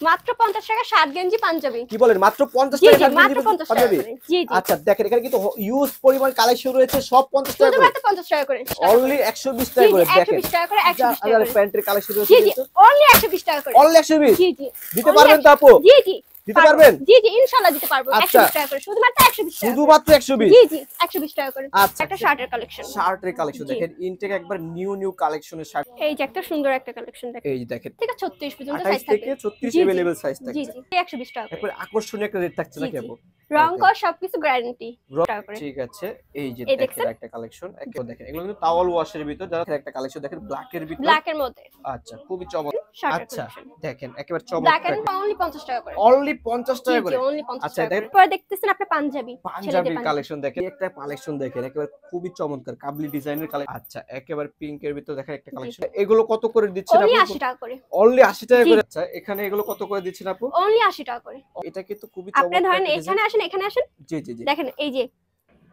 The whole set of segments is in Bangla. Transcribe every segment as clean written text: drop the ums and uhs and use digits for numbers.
মাত্র 50 টাকা শার্ট গেঞ্জি পাঞ্জাবি। কি বলেন মাত্র 50 জি টাকা জি শার্ট মাত্র গেঞ্জি 50 টাকা পাঞ্জাবি? করে। জি জি আচ্ছা দেখেন এখানে কিন্তু হিউজ পরিমাণ কালেকশন রয়েছে, সব 50 টাকা শুধু করে, মাত্র 50 টাকা করে। অনলি 120 জি টাকা জি করে। দেখেন 120 টাকা করে 120 টাকা আর করে। প্যান্টের কালেকশন রয়েছে জি জি কিন্তু অনলি 120 টাকা করে। অনলি 120 জি জি দিতে পারবেন তো আপু? জি জি দিতে পারবো। পারবেন? জি জি ইনশাআল্লাহ দিতে পারবো। আচ্ছা 120 টাকা করে শুধুমাত্র 120 টাকা করে। শুধুমাত্র 120? জি জি 120 টাকা করে। আচ্ছা একটা শার্টের কালেকশন। শার্টের কালেকশন জি দেখেন ইনটেক একবার নিউ কালেকশনের শার্ট। এই যে একটা সুন্দর একটা কালেকশন দেখেন। এই যে দেখেন ঠিক আছে 36 পর্যন্ত 28 সাইজ থাকবে। থেকে 36 জি জি अवेलेबल সাইজ জি থাকছে। জি 120 টাকা করে। একবার আকর্ষণীয় একটা রেট থাকছে জি নাকি জি আপু? রং ওকে কস সবকিছু গ্যারান্টি টাকা করে। ঠিক আছে। এই যে এই দেখেন দেখছেন একটা কালেকশন একদম দেখেন এগুলো কিন্তু টাওয়াল ওয়াশের ভিতর, যারা একটা কালেকশন দেখেন ব্ল্যাক এর ভিতর। ব্ল্যাক এর মধ্যে আচ্ছা খুবই চমৎকার। শার্টের আচ্ছা কালেকশন। দেখেন একেবারে ব্ল্যাক চমৎকার, এন্ড অনলি 50 টাকা করে। অনলি 50 জি টাকা জি করে। অনলি 50 আচ্ছা টাকা দেখেন করে। পরে দেখতেছেন আপনি পাঞ্জাবি ছেলেদের পাঞ্জাবির পাঞ্জাবি। কালেকশন দেখেন, একটা কালেকশন দেখেন একেবারে খুবই চমৎকার কাবলি ডিজাইনের কালেকশন। আচ্ছা একেবারে পিঙ্ক এর ভিতর দেখেন একটা জি কালেকশন, এগুলো কত করে দিচ্ছেন অনলি আপু? 80 টাকা করে। অনলি 80 টাকা জি করে। আচ্ছা এখানে এগুলো কত করে দিচ্ছেন আপু? অনলি 80 টাকা করে। এটা কিন্তু খুবই আপনি চমৎকার ধরেন একটা ডিজাইন। এখানে আসেন এখানে আসেন। জি জি জি দেখেন এই যে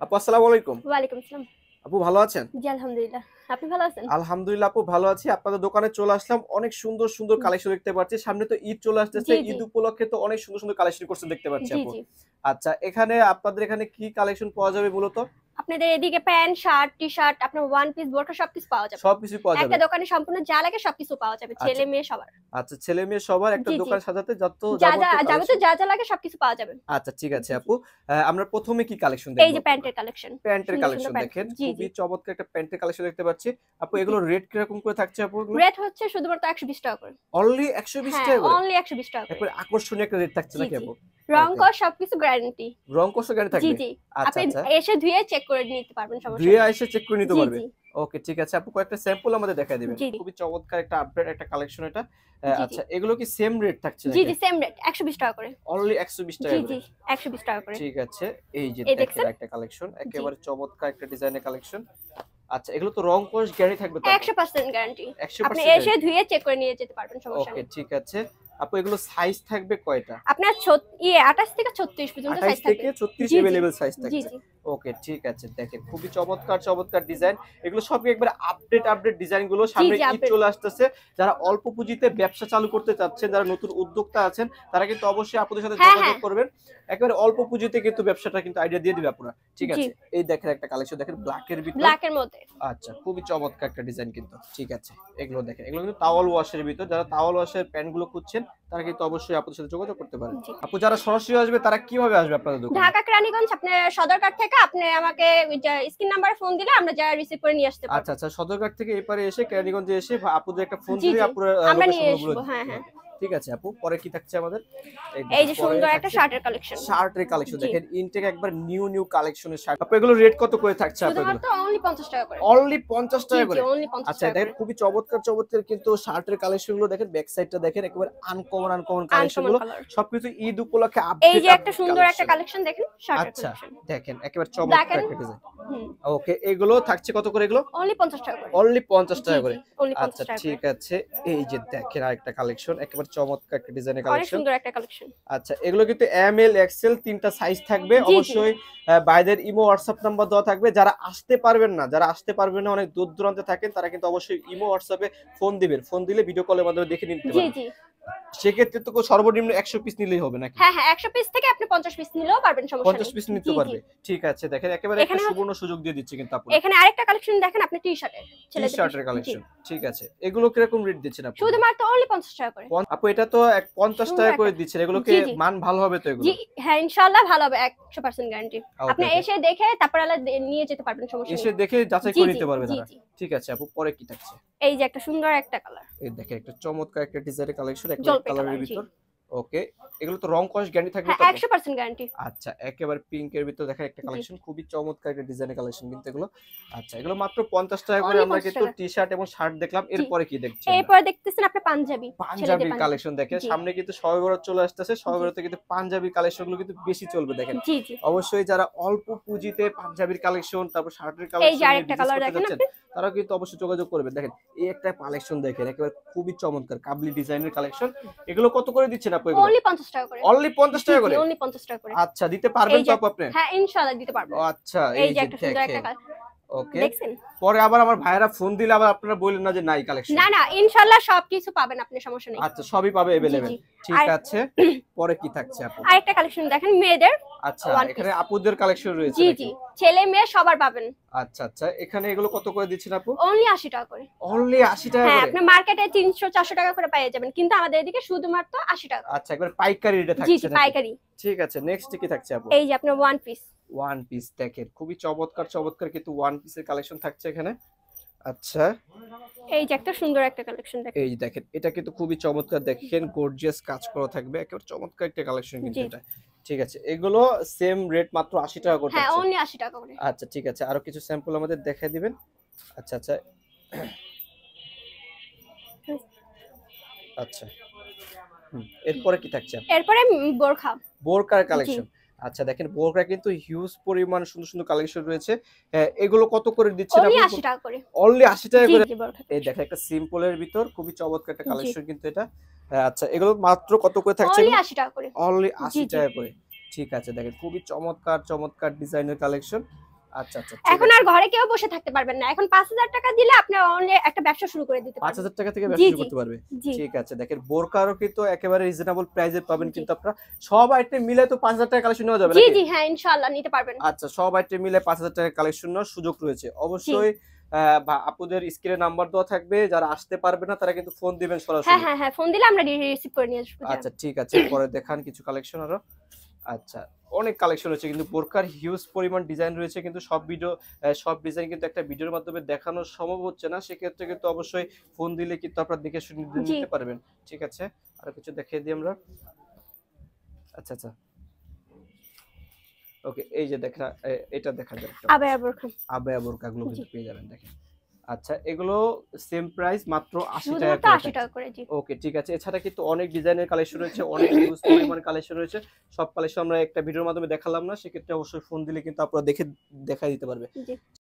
আপু আসসালামু আলাইকুম। ওয়ালাইকুম আসসালাম। আপু ভালো আছেন? জি আলহামদুলিল্লাহ। আপনি ভালো আছেন? আলহামদুলিল্লাহ আপু ভালো আছি। আপনাদের দোকানে চলে আসলাম, অনেক সুন্দর কালেকশন দেখতে পাচ্ছি। সামনে তো ঈদ চলে আসতেছে, জি জি ঈদ উপলক্ষে তো অনেক সুন্দর কালেকশন করছেন দেখতে পাচ্ছি জি আপু। জি আচ্ছা এখানে আপনাদের এখানে কি কালেকশন পাওয়া যাবে মূলত? আপনাদের এদিকে প্যান্ট শার্ট টি শার্ট আপনার ওয়ান পিস বোরকা সবকিছু পাওয়া যাবে। সবকিছু পাওয়া যাবে। একটা দোকানে সম্পূর্ণ যা লাগে সবকিছু পাওয়া যাবে ছেলে আচ্ছা মেয়ে সবার। আচ্ছা ছেলে মেয়ে সবার একটা জি জি দোকান সাজাতে যত যা যা যাবতীয় যাবতীয় কালেকশন। যা লাগে সবকিছু পাওয়া যাবে। আচ্ছা ঠিক আছে জি জি আপু। আমরা প্রথমে কি কালেকশন এই দেখব? যে প্যান্টের কালেকশন প্যান্টের সুন্দর সুন্দর কালেকশন প্যান্ট। দেখেন, জি জি খুবই চমৎকার একটা প্যান্টের কালেকশন দেখতে পাচ্ছি। আপু জি এগুলো রেট কিরকম করে থাকছে আপু এগুলো? রেট হচ্ছে শুধুমাত্র 120 টাকা করে। অনলি 120 হ্যাঁ টাকা করে। অনলি 120 টাকা করে। একবার আকর্ষণীয় একটা রেট থাকছে জি নাকি জি আপু? রং ওকে কস সবকিছু গ্যারান্টি। রং কষা গাড়ি জি থাকবে? জি আচ্ছা আপনি আচ্ছা এসে ধুয়ে চেক করে নিতে পারবেন সমস্যা ধুয়ে নেই। এসে চেক করে নিতে জি পারবে। জি ওকে ঠিক আছে আপু, কয়েকটা স্যাম্পল আমাদের দেখায় দিবেন। জি জি খুবই চমৎকার একটা আপডেট একটা কালেকশন এটা। জি জি আচ্ছা এগুলো কি সেম রেট থাকছে জি নাকি? জি সেম রেট 120 টাকা করে। অনলি 120 জি টাকা করে। জি 120 টাকা করে। ঠিক আছে এই যে এই দেখেন দেখছেন? একটা কালেকশন জি একেবারে চমৎকার একটা ডিজাইনের কালেকশন। আচ্ছা এগুলো তো রং কস গ্যারান্টি থাকবে তো আপু? 100% গ্যারান্টি। আপনি 100% এসে গ্যারান্টি। ধুয়ে চেক করে নিয়ে যেতে পারবেন সমস্যা ওকে নেই। ঠিক আছে আপু, এগুলো সাইজ থাকবে কয়টা? আপনার 28 থেকে 36 পর্যন্ত সাইজ 28 থাকবে। থেকে 36 জি জি अवेलेबल সাইজ জি থাকছে। জি ওকে ঠিক আছে দেখেন খুবই চমৎকার ডিজাইন। এগুলো সবই একবারে আপডেট ডিজাইন গুলো। জি সামনে জি ঈদ আপডেট চলে আসতেছে, যারা অল্প পুঁজিতে ব্যবসা চালু করতে চাচ্ছেন, যারা নতুন উদ্যোক্তা আছেন, তারা কিন্তু অবশ্যই আপনাদের সাথে হ্যাঁ যোগাযোগ হ্যাঁ করবেন। একেবারে অল্প পুঁজিতে কিন্তু ব্যবসাটা কিন্তু আইডিয়া দিয়ে দিবে আপনারা। ঠিক জি আছে এই দেখেন একটা কালেকশন দেখেন ব্ল্যাক এর ভিতর। ব্ল্যাক এর মধ্যে আচ্ছা খুবই চমৎকার একটা ডিজাইন কিন্তু। ঠিক আছে এগুলো দেখেন, এগুলো কিন্তু টাওয়াল ওয়াশের ভিতর, যারা টাওয়াল ওয়াশের প্যান্ট গুলো খুঁজছেন তারা কিন্তু অবশ্যই আপনাদের সাথে যোগাযোগ করতে পারেন। জি আপু যারা সরাসরি আসবে তারা কিভাবে আসবে আপনাদের দোকানে? ঢাকা কেরানীগঞ্জ আপনার সদরঘাট থেকে আপনি আমাকে ওই যে স্ক্রিন নাম্বারে ফোন দিলে আমরা যা রিসিভ করে নিয়ে আসতে পারবো। আচ্ছা সদরঘাট থেকে এপারে এসে কেরানীগঞ্জে এসে আপুদের একটা ফোন জি দিলে জি আপুরা আমরা লোকেশন নিয়ে গুলো বলে আসবো হ্যাঁ দিতে হ্যাঁ পারবে। ঠিক আছে আপু, পরে কি থাকছে আমাদের? এই দেখেন, যে পরে সুন্দর একটা থাকছে শার্টের কালেকশন। শার্টের কালেকশন জি দেখেন ইনটেক একবার নিউ কালেকশনের শার্ট। আপু এগুলো রেট কত করে থাকছে আপু এগুলো? শুধুমাত্র অনলি 50 টাকা করে। অনলি 50 জি টাকা জি করে। অনলি 50 আচ্ছা টাকা দেখেন করে। খুবই চমৎকার কিন্তু শার্টের কালেকশন গুলো দেখেন, ব্যাক সাইডটা দেখেন একেবারে আনকমন কালেকশন আনকমন গুলো। কালার। সবকিছু ঈদ উপলক্ষে এই যে একটা আপডেট সুন্দর একটা কালেকশন। কালেকশন দেখেন শার্টের আচ্ছা কালেকশন। দেখেন একেবারে ব্ল্যাক চমৎকার এন্ড একটা ডিজাইন। হুম ওকে এগুলো থাকছে কত করে এগুলো? অনলি 50 টাকা করে। অনলি 50 জি টাকা জি করে। অনলি আচ্ছা 50 টাকা করে। ঠিক আছে এই যে দেখেন আরেকটা কালেকশন একেবারে চমৎকার একটা ডিজাইনের অনেক কালেকশন। সুন্দর একটা কালেকশন। আচ্ছা এগুলো কিন্তু এম এল এক্সেল তিনটা সাইজ থাকবে। জি জি অবশ্যই বাইদের ইমো হোয়াটসঅ্যাপ নাম্বার দেওয়া থাকবে। যারা আসতে পারবেন না, অনেক দূর দূরান্তে থাকেন, তারা কিন্তু অবশ্যই ইমো হোয়াটসঅ্যাপে ফোন দিবেন। ফোন দিলে ভিডিও কলের মাধ্যমে দেখে নিতে জি পারবেন। জি সেক্ষেত্রে তো সর্বনিম্ন 100 পিস নিলেই হবে নাকি? হ্যাঁ হ্যাঁ 100 পিস থেকে আপনি 50 পিস নিলেও পারবেন সমস্যা 50 নেই। পিস নিতে জি জি পারবে। ঠিক আছে দেখেন একেবারে একটা এখানে সুবর্ণ সুযোগ দিয়ে দিচ্ছে কিন্তু আপু। এখানে আরেকটা কালেকশন দেখেন আপনি টি শার্টের ছেলেদের টি টি-শার্টের শার্ট জি কালেকশন। ঠিক আছে এগুলো কিরকম রেট দিচ্ছেন আপু? শুধুমাত্র অনলি 50 টাকা করে। আপু এটা তো 50 সুন্দর টাকা একটা করে দিচ্ছেন, এগুলোকে জি জি মান ভালো হবে তো এগুলো? জি হ্যাঁ ইনশাআল্লাহ ভালো হবে 100% গ্যারান্টি। ওকে আপনি ওকে এসে দেখে তারপর আলা নিয়ে যেতে পারবেন সমস্যা এসে নেই। দেখে যাচাই জি করে জি নিতে পারবে জি তারা। জি ঠিক আছে আপু, পরে কি থাকছে? এই যে একটা সুন্দর একটা কালার এই দেখেন একটা চমৎকার একটা ডিজাইনের কালেকশন একবার জলপাই কালারের কালার জি ভিতর। ওকে এগুলো তো রং কস গ্যারান্টি থাকবে হ্যাঁ তো আপু? 100% গ্যারান্টি আচ্ছা একেবারে পিঙ্কের ভিতর দেখেন একটা জি কালেকশন, খুবই চমৎকার একটা ডিজাইনের কালেকশন কিন্তু এগুলো। আচ্ছা এগুলো মাত্র 50 টাকা করে। অনলি আমরা 50 কিন্তু টাকা টি-শার্ট এবং শার্ট দেখলাম, জি এরপরে কি দেখছি আমরা? এরপর দেখতেছেন আপনি পাঞ্জাবি ছেলেদের পাঞ্জাবির পাঞ্জাবি কালেকশন দেখেন, জি সামনে কিন্তু শবে বরাত চলে আসতেছে। শবে জি বরাতে কিন্তু পাঞ্জাবি কালেকশন গুলো কিন্তু বেশি চলবে দেখেন। জি জি অবশ্যই যারা অল্প পুঁজিতে পাঞ্জাবির কালেকশন তারপর শার্টের এই যে কালেকশন নিয়ে আরেকটা বিজনেস কালার করতে দেখেন যাচ্ছেন, আপনি তারা কিন্তু অবশ্যই যোগাযোগ করবেন। দেখেন এই একটা কালেকশন দেখেন একেবারে খুবই চমৎকার কাবলি ডিজাইনের কালেকশন। এগুলো কত করে দিচ্ছেন আপু এগুলো? অনলি 50 টাকা করে। অনলি 50 জি টাকা জি করে। অনলি 50 টাকা করে। আচ্ছা দিতে পারবেন এই তো যে আপু আপনি? হ্যাঁ ইনশাআল্লাহ দিতে পারবো। ও আচ্ছা এই এই যে যে একটা সুন্দর একটা দেখেন কালার ওকে, দেখছেন? পরে আবার আমার ভাইয়েরা ফোন দিলে আবার আপনারা বললেন না যে নাই কালেকশন। না না, ইনশাআল্লাহ সবকিছু পাবেন আপনি, সমস্যা নেই। আচ্ছা, সবই পাবে জি अवेलेबल। জি। ঠিক আর আছে, পরে কি থাকছে আপু? আরেকটা কালেকশন দেখেন মেয়েদের। আচ্ছা, ওয়ান পিস। এখানে আপুদের কালেকশন রয়েছে জি নাকি? জি, ছেলে মেয়ে সবার পাবেন। আচ্ছা আচ্ছা, এখানে এগুলো কত করে দিচ্ছেন আপু? অনলি 80 টাকা করে। অনলি 80 টাকা হ্যাঁ, করে? আপনি মার্কেটে 300-400 টাকা করে পেয়ে যাবেন, কিন্তু আমাদের এদিকে শুধুমাত্র 80 টাকা। আচ্ছা, একবার পাইকারি রেটে জি থাকছে জি, নাকি? পাইকারি। ঠিক আছে, নেক্সট কি থাকছে আপু? এই যে আপনার ওয়ান পিস। ওয়ান পিস দেখেন, খুবই চমৎকার চমৎকার কিন্তু ওয়ান পিসের কালেকশন থাকছে এখানে। আচ্ছা, এই যে একটা সুন্দর একটা কালেকশন দেখেন। এই যে দেখেন, এটা কিন্তু খুবই চমৎকার, দেখেন গর্জিয়াস কাজ করা থাকবে, একেবারে চমৎকার একটা কালেকশন কিন্তু জি। এটা। ঠিক আছে, এগুলো সেম রেট মাত্র 80 টাকা করে হ্যাঁ, থাকছে। অনলি 80 টাকা করে। আচ্ছা ঠিক আছে, আরো কিছু স্যাম্পল আমাদের দেখায় দিবেন। আচ্ছা আচ্ছা আচ্ছা, এরপরে কি থাকছে আপনার? এরপরে বোরখা। বোরকার জি। কালেকশন। আচ্ছা দেখেন, বোরকা কিন্তু হিউজ পরিমাণ সুন্দর সুন্দর কালেকশন রয়েছে। এগুলো কত করে দিচ্ছেন অনলি আপনি? 80 টাকা করে। অনলি 80 টাকা জি করে। জি, বোরখা। এই দেখেন, একটা সিম্পলের ভিতর খুবই চমৎকার একটা জি। কালেকশন কিন্তু এটা। আচ্ছা, এগুলো মাত্র কত করে থাকছে অনলি এগুলো? 80 টাকা করে। অনলি জি 80 জি। টাকা করে। ঠিক আছে, দেখেন খুবই চমৎকার চমৎকার ডিজাইনের কালেকশন। আচ্ছা আচ্ছা, ঠিক এখন আছে। আর ঘরে কেউ বসে থাকতে পারবেন না। এখন ৫,০০০ টাকা দিলে আপনি অনলি একটা ব্যবসা শুরু করে দিতে পারবেন। ৫,০০০ টাকা থেকে জি ব্যবসা শুরু জি। করতে পারবে। জি ঠিক আছে, দেখেন বোরকারও কিন্তু একেবারে রিজনেবল প্রাইসে পাবেন জি। কিন্তু আপনারা। সব আইটেম মিলে তো ৫,০০০ টাকা কালেকশন নেওয়া যাবে জি নাকি? জি, হ্যাঁ ইনশাআল্লাহ নিতে পারবেন। আচ্ছা, সব আইটেম মিলে ৫,০০০ টাকা কালেকশন নেওয়ার সুযোগ রয়েছে। অবশ্যই বা আপুদের স্ক্রিনে নাম্বার দেওয়া থাকবে, যারা আসতে পারবে না তারা কিন্তু ফোন দিবেন হ্যাঁ সরাসরি। হ্যাঁ হ্যাঁ, ফোন দিলে আমরা রিসিভ করে নিয়ে আসবো। আচ্ছা ঠিক আছে, পরে দেখান কিছু কালেকশন আরো। আচ্ছা, অনেক কালেকশন রয়েছে কিন্তু বোরকার হিউজ পরিমাণ ডিজাইন রয়েছে, কিন্তু সব ডিজাইন কিন্তু একটা ভিডিওর মাধ্যমে দেখানো সম্ভব হচ্ছে না। সেক্ষেত্রে কিন্তু অবশ্যই ফোন দিলে কিন্তু আপনারা দেখে শুনে জি। নিতে পারবেন। ঠিক আছে, আরো কিছু দেখিয়ে দিই আমরা। আচ্ছা আচ্ছা, ওকে, এই যে দেখা এটা দেখা যায় একটা আবায়া বোরখা। আবায়া বোরকাগুলো জি। কিন্তু পেয়ে যাবেন দেখেন। আচ্ছা, এগুলো সেম প্রাইস মাত্র 80 টাকা শুধুমাত্র করে 80 টাকা করে। জি। ওকে ঠিক আছে, এছাড়া কিন্তু অনেক ডিজাইনের কালেকশন রয়েছে, অনেক হিউজ পরিমাণ কালেকশন রয়েছে। সব কালেকশন আমরা একটা ভিডিওর মাধ্যমে দেখালাম না, সেক্ষেত্রে অবশ্যই ফোন দিলে কিন্তু আপনারা দেখাই দিতে পারবে। জি।